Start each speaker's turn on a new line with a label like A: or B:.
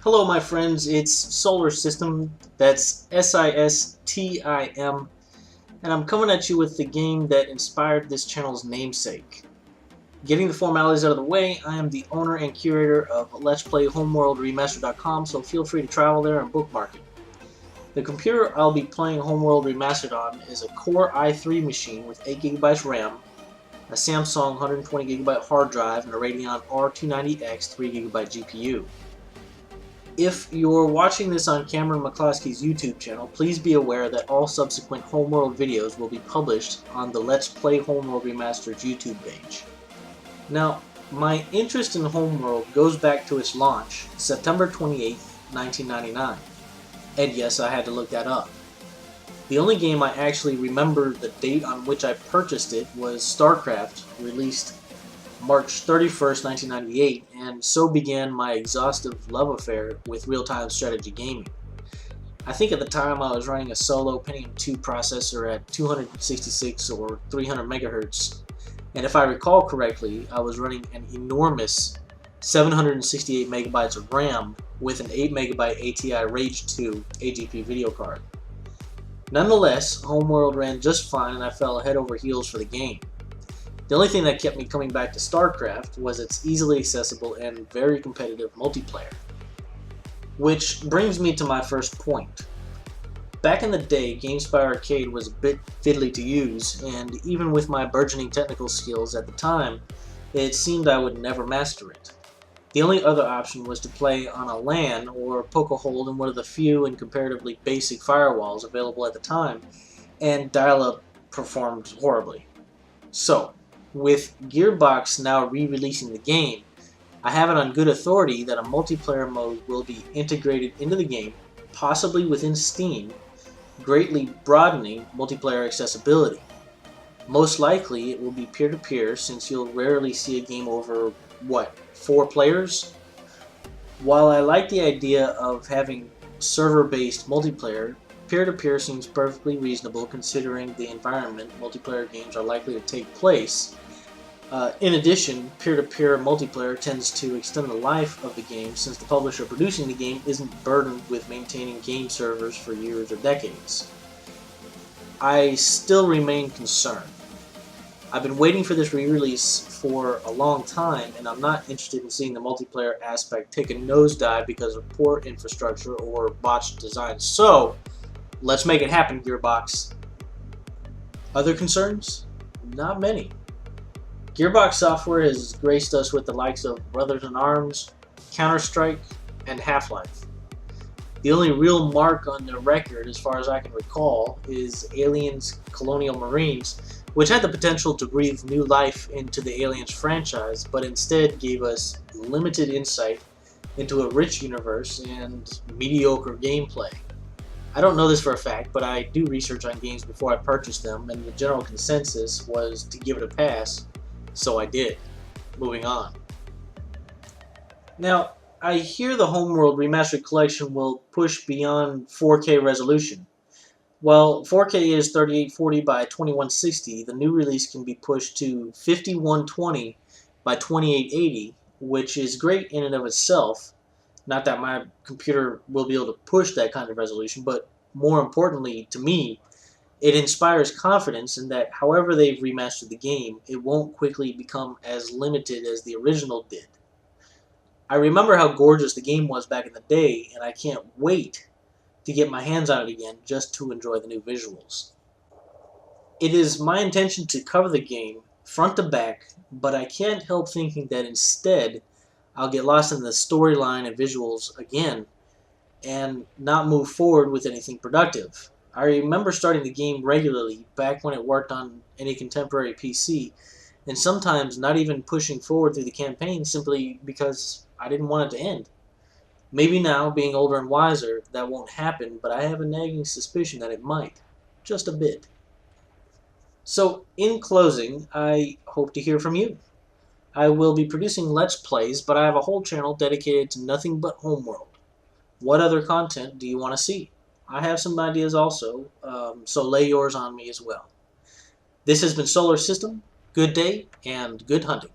A: Hello my friends, it's Solar System, that's SISTIM, and I'm coming at you with the game that inspired this channel's namesake. Getting the formalities out of the way, I am the owner and curator of Let's Play Homeworld Remastered.com, so feel free to travel there and bookmark it. The computer I'll be playing Homeworld Remastered on is a Core i3 machine with 8GB RAM, a Samsung 120GB hard drive, and a Radeon R290X 3GB GPU. If you're watching this on Cameron McCloskey's YouTube channel, please be aware that all subsequent Homeworld videos will be published on the Let's Play Homeworld Remastered YouTube page. Now, my interest in Homeworld goes back to its launch, September 28, 1999. And yes, I had to look that up. The only game I actually remember the date on which I purchased it was StarCraft, released March 31st, 1998, and so began my exhaustive love affair with real-time strategy gaming. I think at the time I was running a solo Pentium 2 processor at 266 or 300 MHz, and if I recall correctly, I was running an enormous 768 MB of RAM with an 8 MB ATI Rage 2 AGP video card. Nonetheless, Homeworld ran just fine and I fell head over heels for the game. The only thing that kept me coming back to StarCraft was its easily accessible and very competitive multiplayer. Which brings me to my first point. Back in the day, GameSpy Arcade was a bit fiddly to use, and even with my burgeoning technical skills at the time, it seemed I would never master it. The only other option was to play on a LAN or poke a hole in one of the few and comparatively basic firewalls available at the time, and dial-up performed horribly. So, with Gearbox now re-releasing the game, I have it on good authority that a multiplayer mode will be integrated into the game, possibly within Steam, greatly broadening multiplayer accessibility. Most likely it will be peer-to-peer, since you'll rarely see a game over, 4 players? While I like the idea of having server-based multiplayer, peer-to-peer seems perfectly reasonable considering the environment multiplayer games are likely to take place. In addition, peer-to-peer multiplayer tends to extend the life of the game since the publisher producing the game isn't burdened with maintaining game servers for years or decades. I still remain concerned. I've been waiting for this re-release for a long time, and I'm not interested in seeing the multiplayer aspect take a nosedive because of poor infrastructure or botched design. So, let's make it happen, Gearbox. Other concerns? Not many. Gearbox Software has graced us with the likes of Brothers in Arms, Counter-Strike, and Half-Life. The only real mark on their record, as far as I can recall, is Aliens Colonial Marines, which had the potential to breathe new life into the Aliens franchise, but instead gave us limited insight into a rich universe and mediocre gameplay. I don't know this for a fact, but I do research on games before I purchase them, and the general consensus was to give it a pass, so I did. Moving on. Now, I hear the Homeworld Remastered Collection will push beyond 4K resolution. While 4K is 3840 by 2160, the new release can be pushed to 5120 by 2880, which is great in and of itself. Not that my computer will be able to push that kind of resolution, but more importantly to me, it inspires confidence in that however they've remastered the game, it won't quickly become as limited as the original did. I remember how gorgeous the game was back in the day, and I can't wait to get my hands on it again just to enjoy the new visuals. It is my intention to cover the game front to back, but I can't help thinking that instead I'll get lost in the storyline and visuals again and not move forward with anything productive. I remember starting the game regularly back when it worked on any contemporary PC, and sometimes not even pushing forward through the campaign simply because I didn't want it to end. Maybe now, being older and wiser, that won't happen, but I have a nagging suspicion that it might. Just a bit. So, in closing, I hope to hear from you. I will be producing Let's Plays, but I have a whole channel dedicated to nothing but Homeworld. What other content do you want to see? I have some ideas also, so lay yours on me as well. This has been Solar System. Good day, and good hunting.